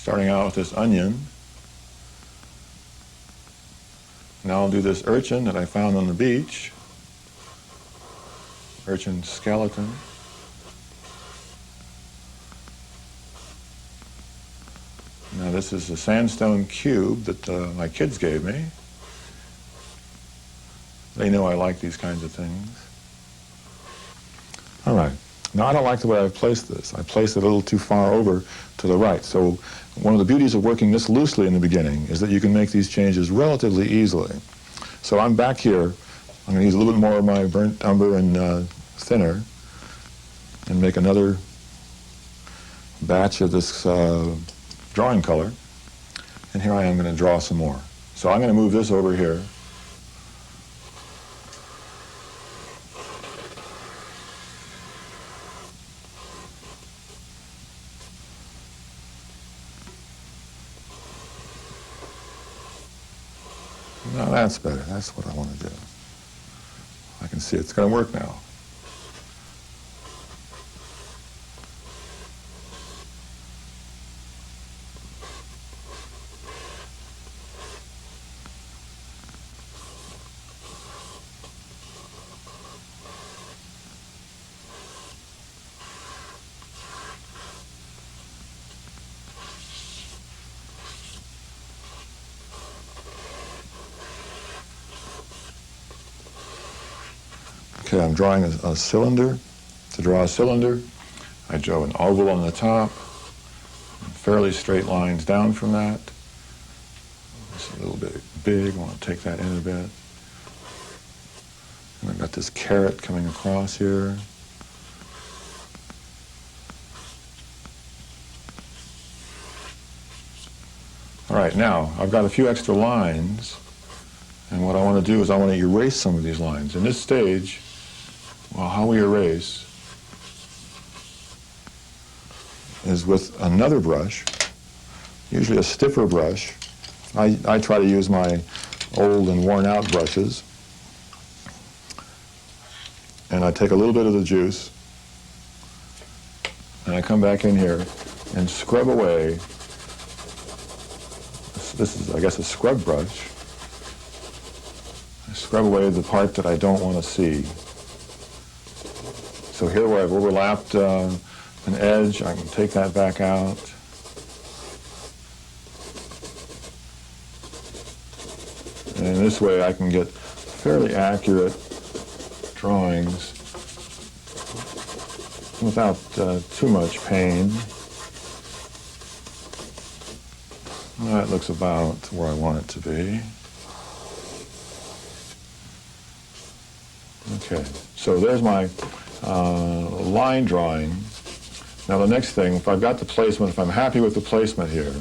starting out with this onion. Now I'll do this urchin that I found on the beach, urchin skeleton. Now this is a sandstone cube that my kids gave me. They know I like these kinds of things. All right. Now I don't like the way I've placed this. I placed it a little too far over to the right. So one of the beauties of working this loosely in the beginning is that you can make these changes relatively easily. So I'm back here. I'm going to use a little bit more of my burnt umber and thinner and make another batch of this drawing color, and here I am going to draw some more. So I'm going to move this over here. Now that's better. That's what I want to do. I can see it's going to work now. Okay, I'm drawing a cylinder. To draw a cylinder, I draw an oval on the top, fairly straight lines down from that. It's a little bit big, I want to take that in a bit. And I've got this carrot coming across here. All right, now I've got a few extra lines, and what I want to do is I want to erase some of these lines. In this stage, well, how we erase is with another brush, usually a stiffer brush. I try to use my old and worn out brushes, and I take a little bit of the juice and I come back in here and scrub away. This is, I guess, a scrub brush. I scrub away the part that I don't want to see. So here where I've overlapped an edge, I can take that back out. And in this way I can get fairly accurate drawings without too much pain. That looks about where I want it to be. Okay, so there's my line drawing. Now the next thing, if I've got the placement, if I'm happy with the placement here,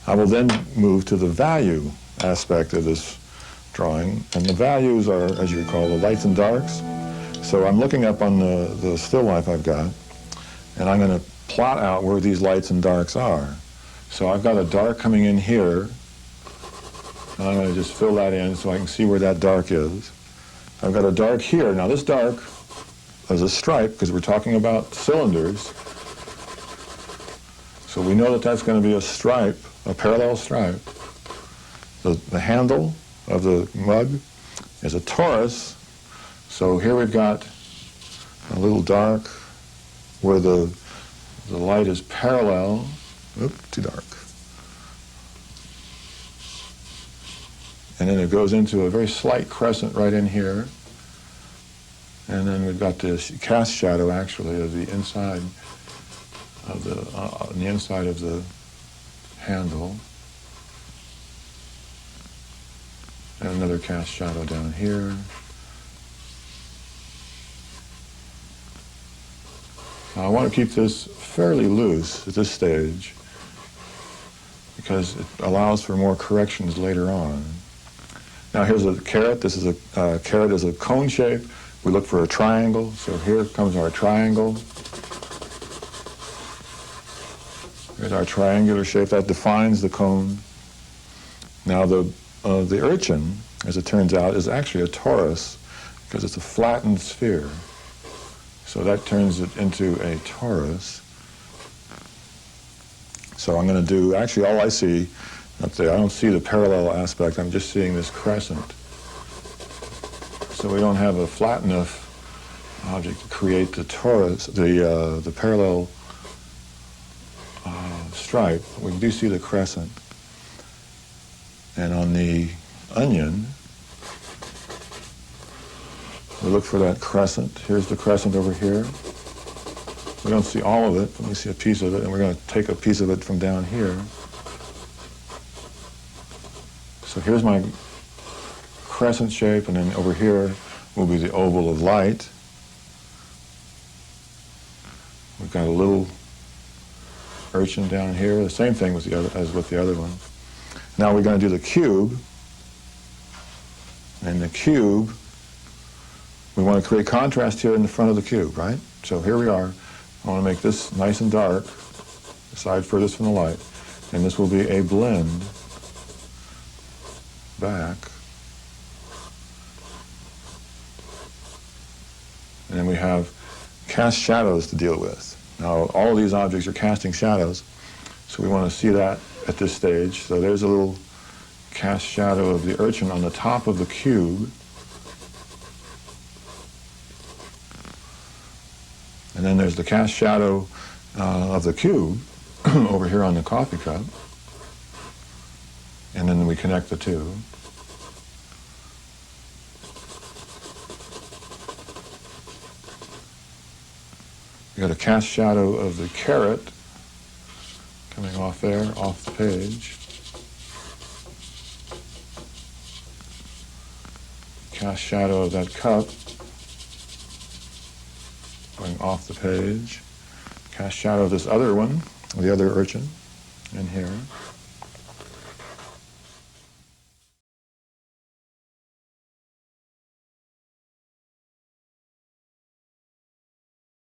I will then move to the value aspect of this drawing. And the values are, as you recall, the lights and darks. So I'm looking up on the still life I've got, and I'm going to plot out where these lights and darks are. So I've got a dark coming in here, and I'm going to just fill that in so I can see where that dark is. I've got a dark here. Now this dark is a stripe, because we're talking about cylinders. So we know that that's going to be a stripe, a parallel stripe. The handle of the mug is a torus. So here we've got a little dark where the light is parallel. Oop, too dark. And then it goes into a very slight crescent right in here. And then we've got this cast shadow, actually, of the inside of the inside of the handle. And another cast shadow down here. Now I want to keep this fairly loose at this stage because it allows for more corrections later on. Now here's a carrot. This is a carrot is a cone shape. We look for a triangle. So here comes our triangle. Here's our triangular shape that defines the cone. Now the urchin, as it turns out, is actually a torus because it's a flattened sphere. So that turns it into a torus. So I'm going to do, actually all I see up there, I don't see the parallel aspect, I'm just seeing this crescent. So we don't have a flat enough object to create the torus, the parallel stripe. We do see the crescent. And on the onion, we look for that crescent. Here's the crescent over here. We don't see all of it, but we see a piece of it, and we're going to take a piece of it from down here. So here's my crescent shape, and then over here will be the oval of light. We've got a little urchin down here, the same thing with the other, as with the other one. Now we're going to do the cube, and the cube, we want to create contrast here in the front of the cube, right? So here we are. I want to make this nice and dark, the side furthest from the light, and this will be a blend back. And then we have cast shadows to deal with. Now, all of these objects are casting shadows, so we want to see that at this stage. So there's a little cast shadow of the urchin on the top of the cube. And then there's the cast shadow of the cube over here on the coffee cup. And then we connect the two. We got a cast shadow of the carrot coming off there, off the page. Cast shadow of that cup going off the page. Cast shadow of this other one, the other urchin in here.